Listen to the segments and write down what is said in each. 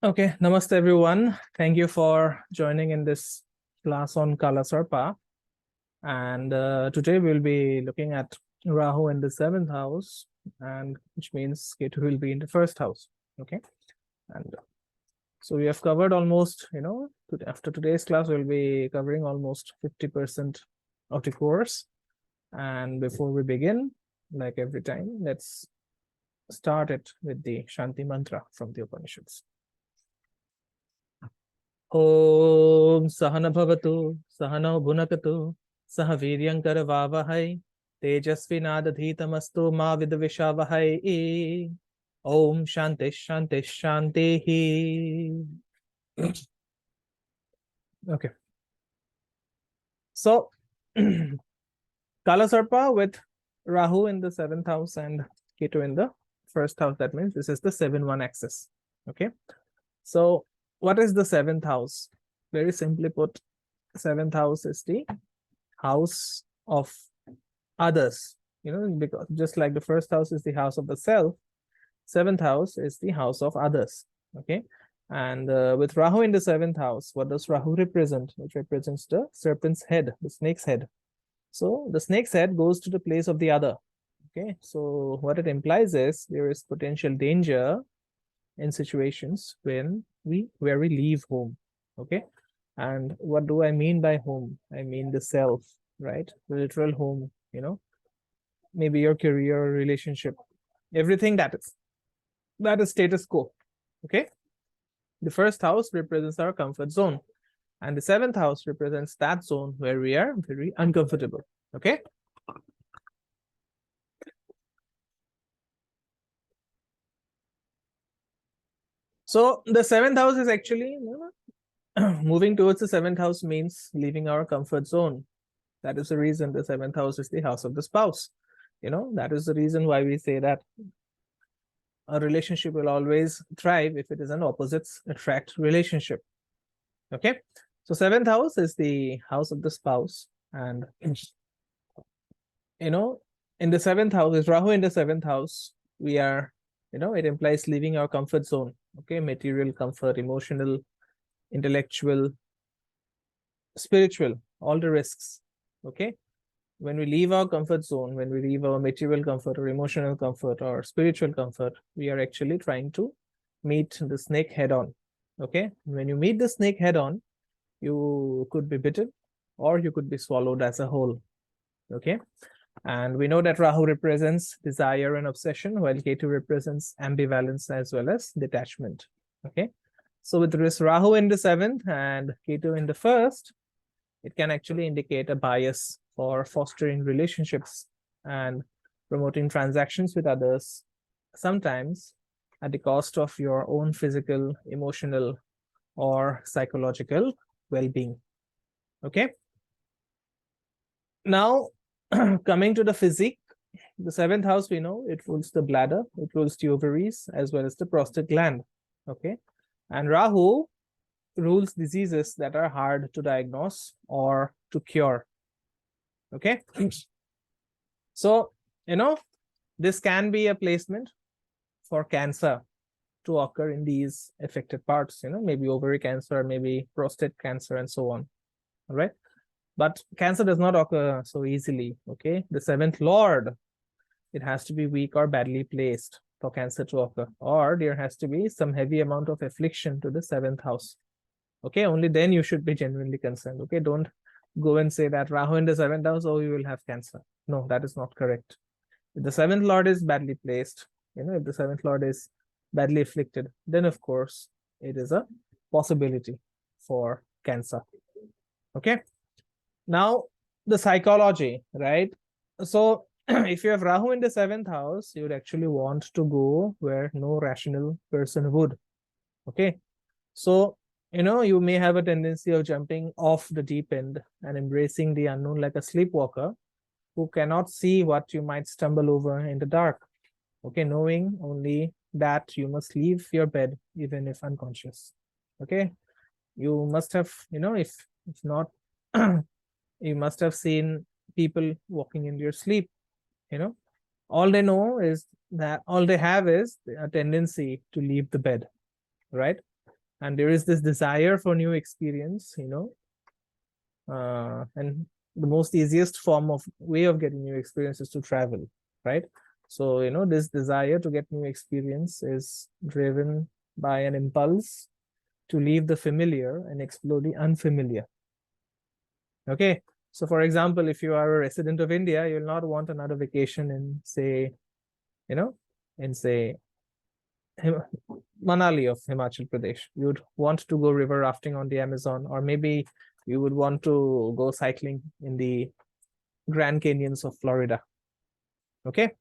Okay, namaste everyone. Thank you for joining in this class on Kala Sarpa. And today we'll be looking at Rahu in the seventh house, and which means Ketu will be in the first house. Okay, and so we have covered almost, after today's class, we'll be covering almost 50% of the course. And before we begin, like every time, let's start it with the Shanti mantra from the Upanishads. Om Sahana Bhavatu, Sahano Bhunakatu, Saha Viryankara Vavahai, Tejasvinadadhitamastu Ma Vidvishavahai. Om Shanti Shanti Shanti. Okay. So, Kala Sarpa with Rahu in the seventh house and Ketu in the first house. That means this is the 7-1 axis. Okay. So, what is the seventh house? Very simply put, seventh house is the house of others. Because just like the first house is the house of the self, seventh house is the house of others. Okay. And with Rahu in the seventh house, what does Rahu represent? It represents the serpent's head, the snake's head. So the snake's head goes to the place of the other. Okay. So what it implies is there is potential danger in situations where we leave home. Okay. And what do I mean by home? I mean the self, right? The literal home, maybe your career or relationship, everything that is status quo. Okay. The first house represents our comfort zone, and the seventh house represents that zone where we are very uncomfortable. Okay. So the seventh house is actually moving towards the seventh house means leaving our comfort zone. That is the reason the seventh house is the house of the spouse. That is the reason why we say that a relationship will always thrive if it is an opposites attract relationship. Okay. So seventh house is the house of the spouse. And, in the seventh house, is Rahu in the seventh house, we are, it implies leaving our comfort zone. Okay. Material comfort, emotional, intellectual, spiritual, all the risks. Okay. When we leave our comfort zone, when we leave our material comfort or emotional comfort or spiritual comfort, we are actually trying to meet the snake head on. Okay. When you meet the snake head on, you could be bitten or you could be swallowed as a whole. Okay. And we know that Rahu represents desire and obsession, while Ketu represents ambivalence as well as detachment. Okay. So with this Rahu in the seventh and Ketu in the first, it can actually indicate a bias for fostering relationships and promoting transactions with others, sometimes at the cost of your own physical, emotional, or psychological well-being. Okay. Now, coming to the physique, the seventh house, we know it rules the bladder, it rules the ovaries, as well as the prostate gland. Okay. And Rahu rules diseases that are hard to diagnose or to cure. Okay. So, this can be a placement for cancer to occur in these affected parts, maybe ovary cancer, maybe prostate cancer, and so on. All right. But cancer does not occur so easily. Okay. The seventh lord, it has to be weak or badly placed for cancer to occur, or there has to be some heavy amount of affliction to the seventh house. Okay. Only then you should be genuinely concerned. Okay. Don't go and say that Rahu in the seventh house, oh, you will have cancer. No, that is not correct. If the seventh lord is badly placed, if the seventh lord is badly afflicted, then of course it is a possibility for cancer. Okay. Now the psychology, right? So if you have Rahu in the seventh house, you would actually want to go where no rational person would. Okay. So, you may have a tendency of jumping off the deep end and embracing the unknown like a sleepwalker who cannot see what you might stumble over in the dark. Okay. Knowing only that you must leave your bed even if unconscious. Okay. You must have, if not, you must have seen people walking in your sleep. All they know is that all they have is a tendency to leave the bed, right? and there is this desire for new experience, and the most easiest form of way of getting new experience is to travel, right? So, this desire to get new experience is driven by an impulse to leave the familiar and explore the unfamiliar. Okay. So, for example, if you are a resident of India, you'll not want another vacation in, say, Manali of Himachal Pradesh. You'd want to go river rafting on the Amazon, or maybe you would want to go cycling in the Grand Canyons of Florida. Okay,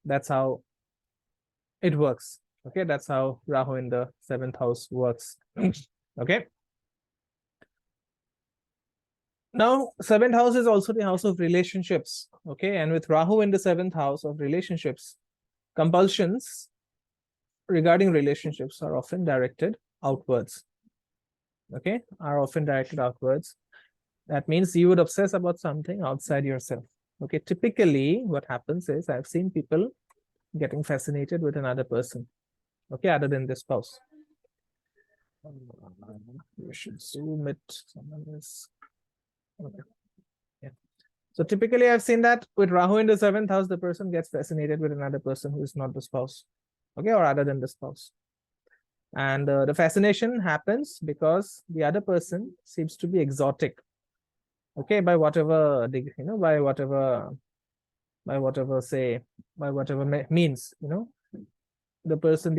that's how it works. Okay, that's how Rahu in the 7th house works. Okay. Now, 7th house is also the house of relationships. Okay, and with Rahu in the 7th house of relationships, compulsions regarding relationships are often directed outwards. Okay, are often directed outwards. That means you would obsess about something outside yourself. Okay, typically what happens is I've seen people getting fascinated with another person, okay, other than their spouse. You should zoom it. Someone is. Okay. Yeah. So typically I've seen that with Rahu in the 7th house, the person gets fascinated with another person who is not the spouse, okay, or other than the spouse. And the fascination happens because the other person seems to be exotic, okay, by whatever by whatever means, the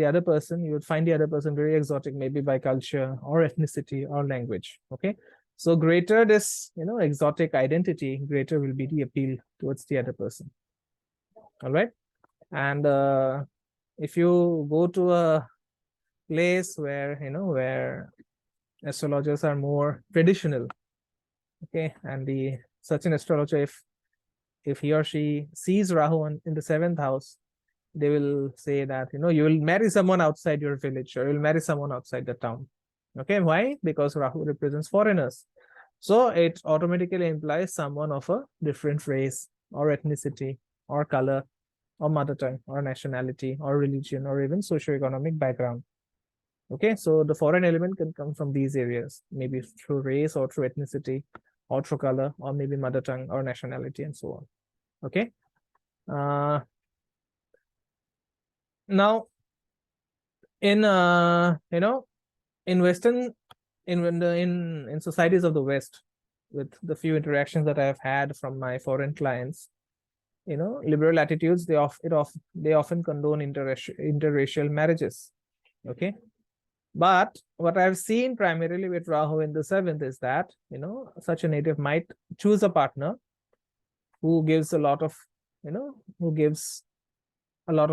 other person, you would find the other person very exotic, maybe by culture or ethnicity or language. Okay, so greater this exotic identity, greater will be the appeal towards the other person. All right. And if you go to a place where where astrologers are more traditional, okay, and such an astrologer, if he or she sees Rahu in the 7th house, they will say that you will marry someone outside your village, or you'll marry someone outside the town. Okay, why? Because Rahu represents foreigners, so it automatically implies someone of a different race or ethnicity or color or mother tongue or nationality or religion or even socioeconomic background. Okay, so the foreign element can come from these areas, maybe through race or through ethnicity or through color or maybe mother tongue or nationality and so on. Okay. Now, in in Western, in societies of the West, with the few interactions that I have had from my foreign clients, liberal attitudes, they often condone interracial marriages. Okay, but what I've seen primarily with Rahu in the 7th is that such a native might choose a partner who gives a lot of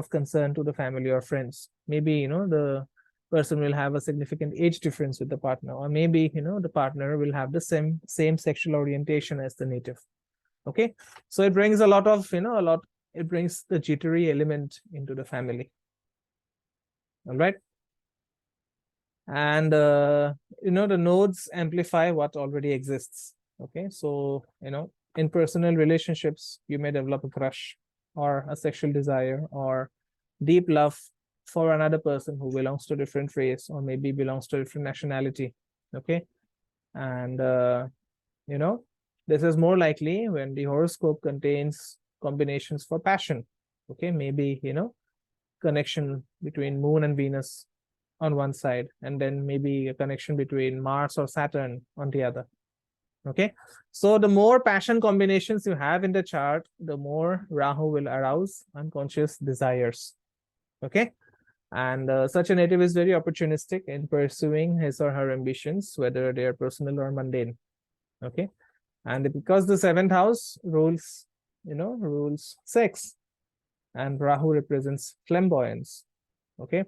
concern to the family or friends. Maybe the person will have a significant age difference with the partner, or maybe the partner will have the same sexual orientation as the native. Okay, so it brings a lot of it brings the jittery element into the family. All right. And the nodes amplify what already exists. Okay, so in personal relationships, you may develop a crush or a sexual desire or deep love for another person who belongs to a different race or maybe belongs to a different nationality. Okay, and this is more likely when the horoscope contains combinations for passion. Okay, maybe connection between Moon and Venus on one side, and then maybe a connection between Mars or Saturn on the other. Okay, so the more passion combinations you have in the chart, the more Rahu will arouse unconscious desires. Okay, and such a native is very opportunistic in pursuing his or her ambitions, whether they are personal or mundane. Okay, and because the 7th house rules sex, and Rahu represents flamboyance. Okay,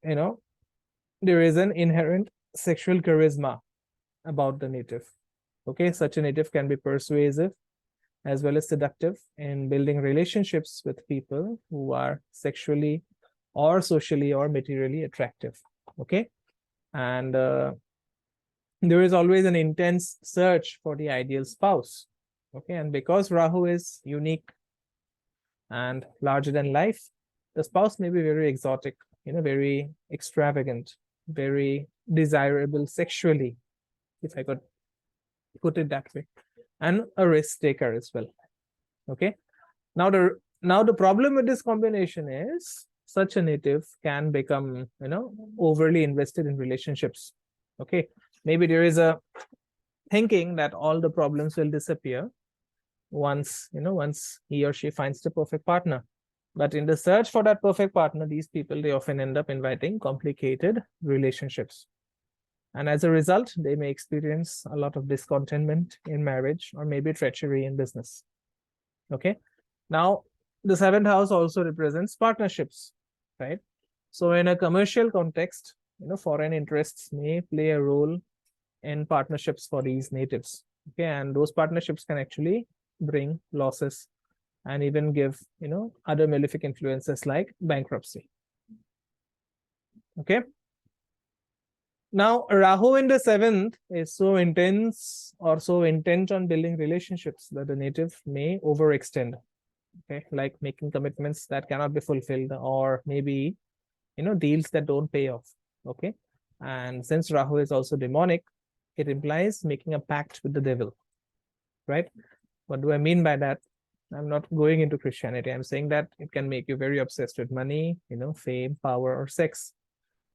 there is an inherent sexual charisma about the native. Okay, such a native can be persuasive as well as seductive in building relationships with people who are sexually or socially or materially attractive. Okay, and there is always an intense search for the ideal spouse. Okay, and because Rahu is unique and larger than life, the spouse may be very exotic, very extravagant, very desirable sexually, if I could put it that way, and a risk taker as well. Okay. Now the problem with this combination is such a native can become, overly invested in relationships. Okay. Maybe there is a thinking that all the problems will disappear once he or she finds the perfect partner. But in the search for that perfect partner, these people, they often end up inviting complicated relationships. And as a result, they may experience a lot of discontentment in marriage or maybe treachery in business. Okay. Now, the seventh house also represents partnerships, right? So in a commercial context, foreign interests may play a role in partnerships for these natives. Okay. And those partnerships can actually bring losses and even give, other malefic influences like bankruptcy. Okay. Now, Rahu in the seventh is so intense or so intent on building relationships that the native may overextend. Okay, like making commitments that cannot be fulfilled, or maybe, deals that don't pay off. Okay. And since Rahu is also demonic, it implies making a pact with the devil. Right? What do I mean by that? I'm not going into Christianity. I'm saying that it can make you very obsessed with money, fame, power, or sex.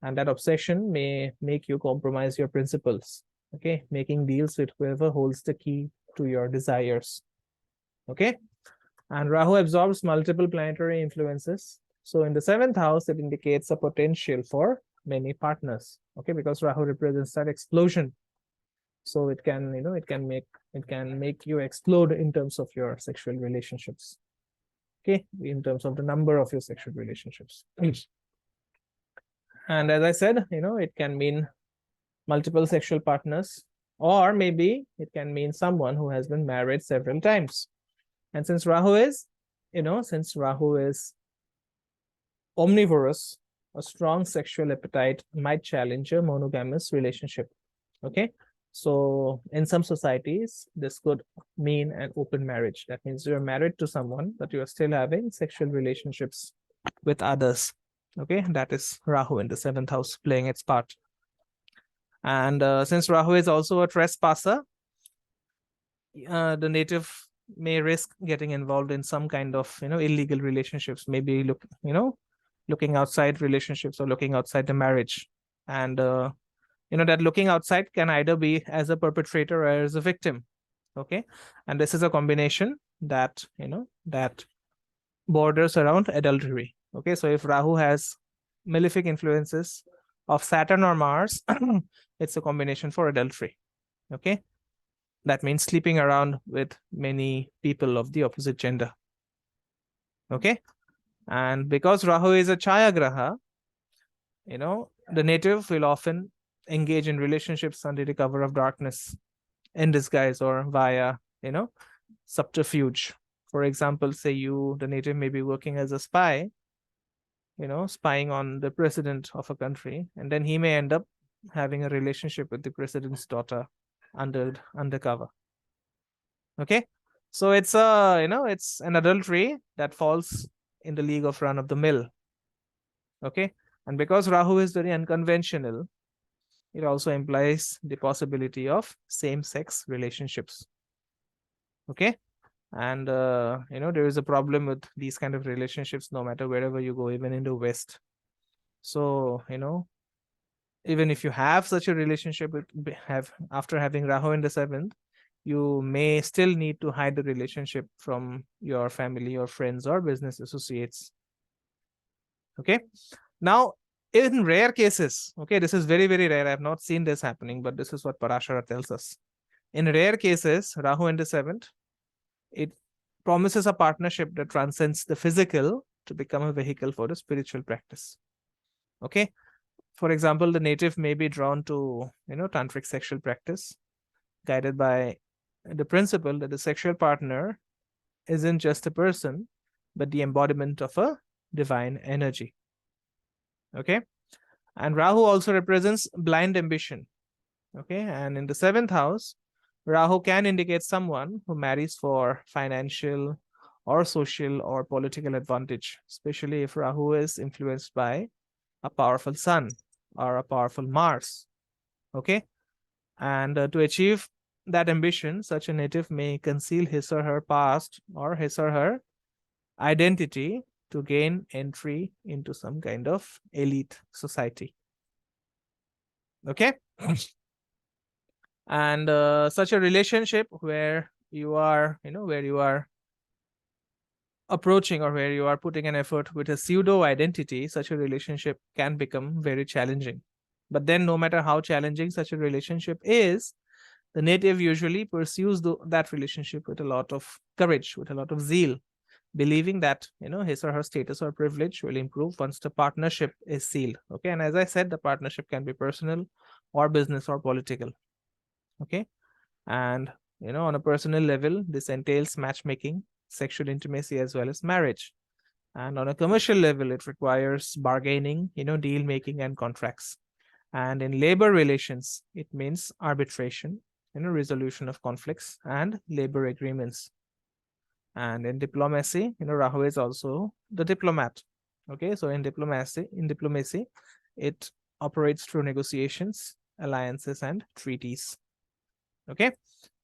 And that obsession may make you compromise your principles. Okay, making deals with whoever holds the key to your desires. Okay, and Rahu absorbs multiple planetary influences. So in the seventh house, it indicates a potential for many partners. Okay, because Rahu represents that explosion. So it can, it can make you explode in terms of your sexual relationships. Okay, in terms of the number of your sexual relationships. And as I said, it can mean multiple sexual partners, or maybe it can mean someone who has been married several times. And since Rahu is omnivorous, a strong sexual appetite might challenge a monogamous relationship. Okay. So in some societies, this could mean an open marriage. That means you're married to someone, but you're still having sexual relationships with others. Okay, that is Rahu in the seventh house playing its part. And since Rahu is also a trespasser, the native may risk getting involved in some kind of illegal relationships, maybe looking outside relationships or looking outside the marriage. And that looking outside can either be as a perpetrator or as a victim. Okay, and this is a combination that that borders around adultery. Okay, so if Rahu has malefic influences of Saturn or Mars, it's a combination for adultery. Okay, that means sleeping around with many people of the opposite gender. Okay, and because Rahu is a Chaya Graha, the native will often engage in relationships under the cover of darkness, in disguise or via, subterfuge. For example, say the native may be working as a spy, spying on the president of a country, and then he may end up having a relationship with the president's daughter undercover. Okay, so it's it's an adultery that falls in the league of run of the mill. Okay, and because Rahu is very unconventional, it also implies the possibility of same-sex relationships. Okay, and there is a problem with these kind of relationships no matter wherever you go, even in the West. So even if you have such a relationship after having Rahu in the seventh, you may still need to hide the relationship from your family or friends or business associates. Okay, now in rare cases, okay, this is very, very rare. I have not seen this happening, but this is what Parashara tells us. In rare cases, Rahu in the seventh, it promises a partnership that transcends the physical to become a vehicle for the spiritual practice. Okay, for example, the native may be drawn to tantric sexual practice, guided by the principle that the sexual partner isn't just a person, but the embodiment of a divine energy. Okay, and Rahu also represents blind ambition. Okay, and in the seventh house, Rahu can indicate someone who marries for financial or social or political advantage, especially if Rahu is influenced by a powerful sun. or a powerful Mars. Okay. And to achieve that ambition, such a native may conceal his or her past or his or her identity to gain entry into some kind of elite society. Okay. And such a relationship where you are, where you are approaching or where you are putting an effort with a pseudo identity, such a relationship can become very challenging. But then, no matter how challenging such a relationship is, the native usually pursues that relationship with a lot of courage, with a lot of zeal, believing that his or her status or privilege will improve once the partnership is sealed. Okay, and as I said, the partnership can be personal or business or political. Okay, and on a personal level, this entails matchmaking, sexual intimacy, as well as marriage. And on a commercial level, it requires bargaining, deal making and contracts. And in labor relations, it means arbitration, resolution of conflicts and labor agreements. And in diplomacy, Rahu is also the diplomat. Okay, so in diplomacy, it operates through negotiations, alliances, and treaties. Okay,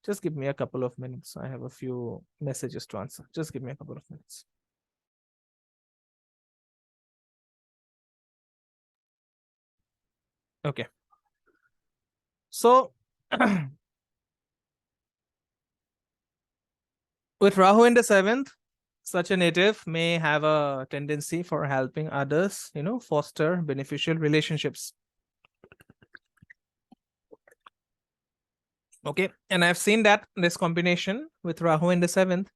just give me a couple of minutes. I have a few messages to answer. Just give me a couple of minutes. Okay. So with Rahu in the 7th, such a native may have a tendency for helping others, foster beneficial relationships. Okay, and I've seen that this combination with Rahu in the 7th,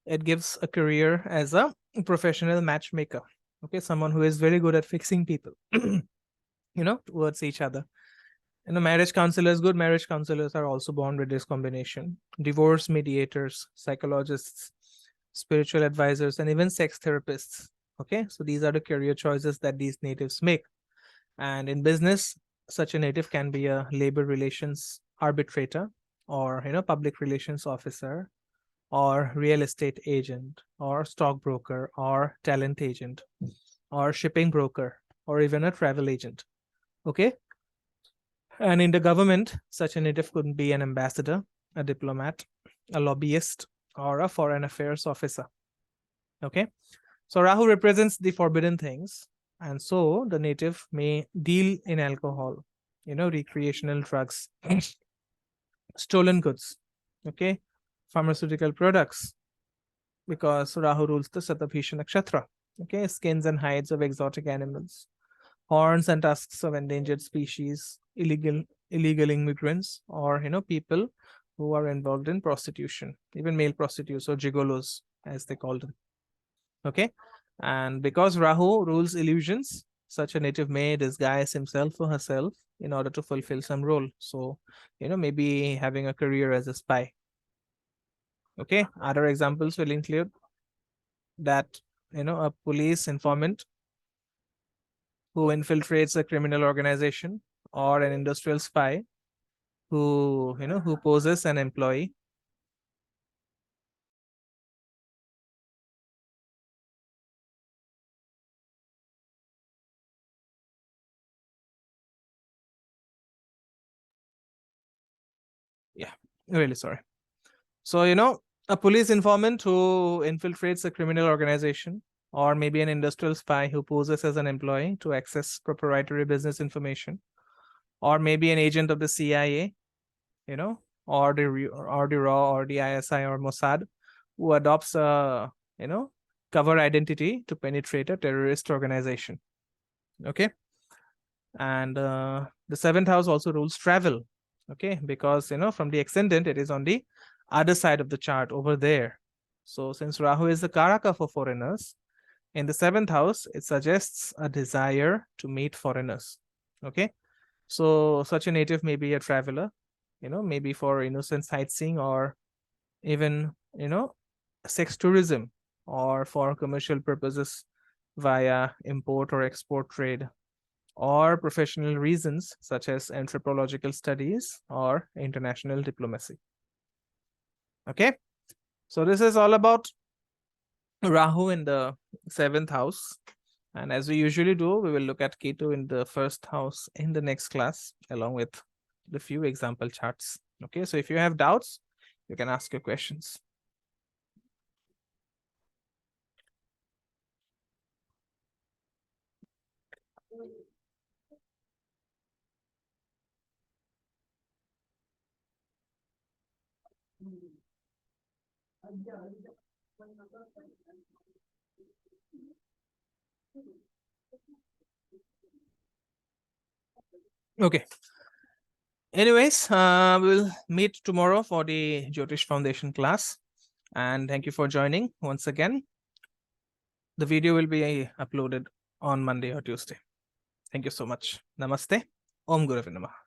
it gives a career as a professional matchmaker. Okay, someone who is very good at fixing people, towards each other. Marriage counselors, good marriage counselors are also born with this combination. Divorce mediators, psychologists, spiritual advisors, and even sex therapists. Okay, so these are the career choices that these natives make. And in business, such a native can be a labor relations arbitrator, or public relations officer, or real estate agent, or stockbroker, or talent agent, or shipping broker, or even a travel agent. Okay. And in the government, such a native could be an ambassador, a diplomat, a lobbyist, or a foreign affairs officer. Okay. So Rahu represents the forbidden things. And so the native may deal in alcohol, recreational drugs, stolen goods, okay, pharmaceutical products, because Rahu rules the Satabhisha Nakshatra, okay, skins and hides of exotic animals, horns and tusks of endangered species, illegal immigrants, or people who are involved in prostitution, even male prostitutes or gigolos, as they call them. Okay, and because Rahu rules illusions, such a native may disguise himself or herself in order to fulfill some role. So, maybe having a career as a spy. Okay, other examples will include that, a police informant who infiltrates a criminal organization, or an industrial spy who poses an employee. Yeah, really sorry. So, a police informant who infiltrates a criminal organization, or maybe an industrial spy who poses as an employee to access proprietary business information, or maybe an agent of the CIA, or the RAW or the ISI or Mossad, who adopts a, cover identity to penetrate a terrorist organization. Okay. And the 7th house also rules travel. Okay, because from the ascendant, it is on the other side of the chart over there. So since Rahu is the Karaka for foreigners, in the 7th house, it suggests a desire to meet foreigners. Okay, so such a native may be a traveler, maybe for innocent sightseeing, or even, sex tourism, or for commercial purposes via import or export trade, or professional reasons such as anthropological studies or international diplomacy. Okay, so this is all about Rahu in the 7th house. And as we usually do, we will look at Ketu in the first house in the next class, along with the few example charts. Okay, so if you have doubts, you can ask your questions. Okay. Anyways, we'll meet tomorrow for the Jyotish Foundation class. And thank you for joining once again. The video will be uploaded on Monday or Tuesday. Thank you so much. Namaste. Om Gurave Namah.